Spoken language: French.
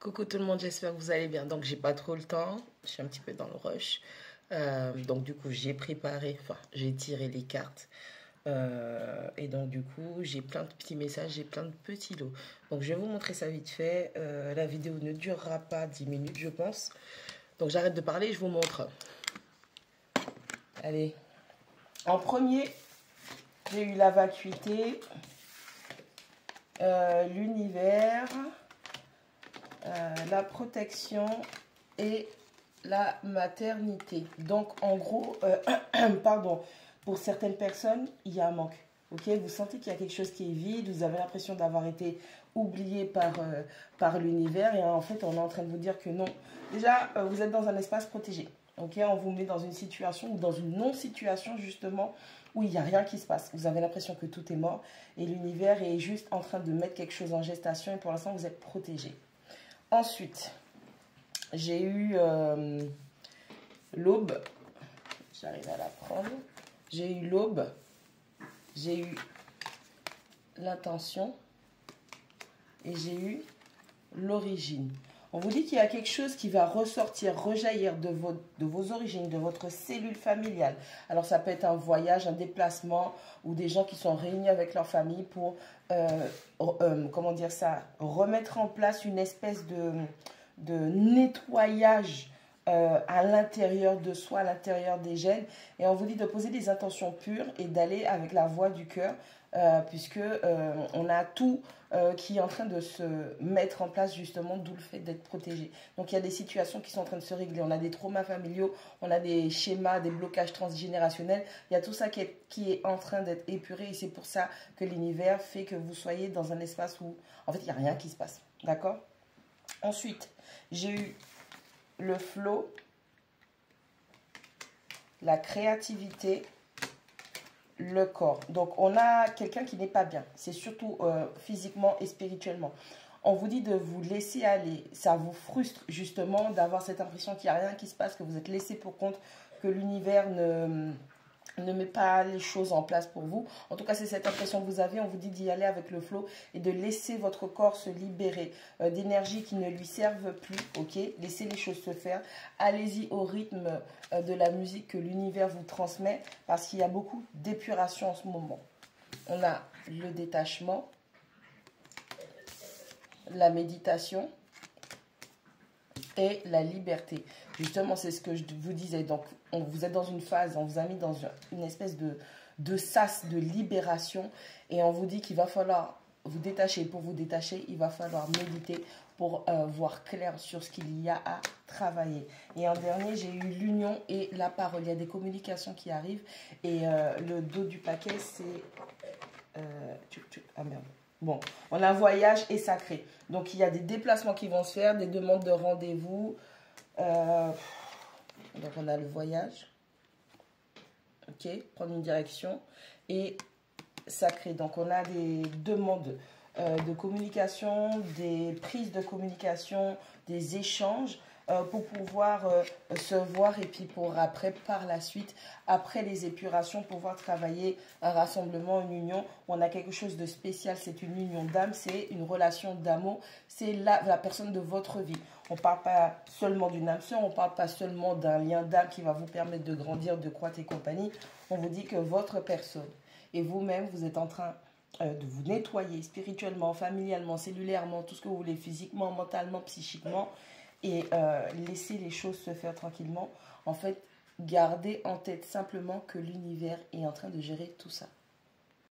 Coucou tout le monde, j'espère que vous allez bien. Donc j'ai pas trop le temps, je suis un petit peu dans le rush. Donc du coup j'ai préparé, enfin j'ai tiré les cartes. Et donc du coup j'ai plein de petits messages, j'ai plein de petits lots. Donc je vais vous montrer ça vite fait. La vidéo ne durera pas 10 minutes je pense. Donc j'arrête de parler et je vous montre. Allez. En premier, j'ai eu la vacuité, l'univers, la protection et la maternité. Donc en gros, pardon, pour certaines personnes, il y a un manque. Ok, vous sentez qu'il y a quelque chose qui est vide, vous avez l'impression d'avoir été oublié par l'univers et en fait on est en train de vous dire que non. Déjà, vous êtes dans un espace protégé. Ok, on vous met dans une situation ou dans une non-situation justement où il n'y a rien qui se passe. Vous avez l'impression que tout est mort et l'univers est juste en train de mettre quelque chose en gestation et pour l'instant vous êtes protégé. Ensuite, j'ai eu l'aube. J'arrive à la prendre. J'ai eu l'aube. J'ai eu l'intention. Et j'ai eu l'origine. On vous dit qu'il y a quelque chose qui va ressortir, rejaillir de vos origines, de votre cellule familiale. Alors ça peut être un voyage, un déplacement ou des gens qui sont réunis avec leur famille pour, comment dire ça, remettre en place une espèce de nettoyage à l'intérieur de soi, à l'intérieur des gènes. Et on vous dit de poser des intentions pures et d'aller avec la voix du cœur, puisque on a tout qui est en train de se mettre en place justement, d'où le fait d'être protégé. Donc il y a des situations qui sont en train de se régler. On a des traumas familiaux, on a des schémas, des blocages transgénérationnels. Il y a tout ça qui est en train d'être épuré et c'est pour ça que l'univers fait que vous soyez dans un espace où en fait il n'y a rien qui se passe. D'accord? Ensuite, j'ai eu le flow, la créativité, le corps. Donc, on a quelqu'un qui n'est pas bien. C'est surtout physiquement et spirituellement. On vous dit de vous laisser aller. Ça vous frustre justement d'avoir cette impression qu'il n'y a rien qui se passe, que vous êtes laissé pour compte, que l'univers ne met pas les choses en place pour vous. En tout cas, c'est cette impression que vous avez. On vous dit d'y aller avec le flow et de laisser votre corps se libérer d'énergie qui ne lui servent plus. Ok, laissez les choses se faire. Allez-y au rythme de la musique que l'univers vous transmet parce qu'il y a beaucoup d'épuration en ce moment. On a le détachement, la méditation et la liberté. Justement, c'est ce que je vous disais. Donc, vous êtes dans une phase, on vous a mis dans une espèce de sas de libération. Et on vous dit qu'il va falloir vous détacher. Pour vous détacher, il va falloir méditer pour voir clair sur ce qu'il y a à travailler. Et en dernier, j'ai eu l'union et la parole. Il y a des communications qui arrivent. Et le dos du paquet, c'est... ah merde. Bon, on a voyage et sacré. Donc, il y a des déplacements qui vont se faire, des demandes de rendez-vous. Donc, on a le voyage. Ok, prendre une direction. Et sacré. Donc, on a des demandes de communication, des prises de communication, des échanges pour pouvoir se voir et puis pour après, par la suite, après les épurations, pouvoir travailler un rassemblement, une union. On a quelque chose de spécial, c'est une union d'âme, c'est une relation d'amour, c'est la personne de votre vie. On ne parle pas seulement d'une âme sœur, on ne parle pas seulement d'un lien d'âme qui va vous permettre de grandir, de croître et compagnie. On vous dit que votre personne et vous-même, vous êtes en train de vous nettoyer spirituellement, familialement, cellulairement, tout ce que vous voulez, physiquement, mentalement, psychiquement, et laisser les choses se faire tranquillement. En fait, gardez en tête simplement que l'univers est en train de gérer tout ça.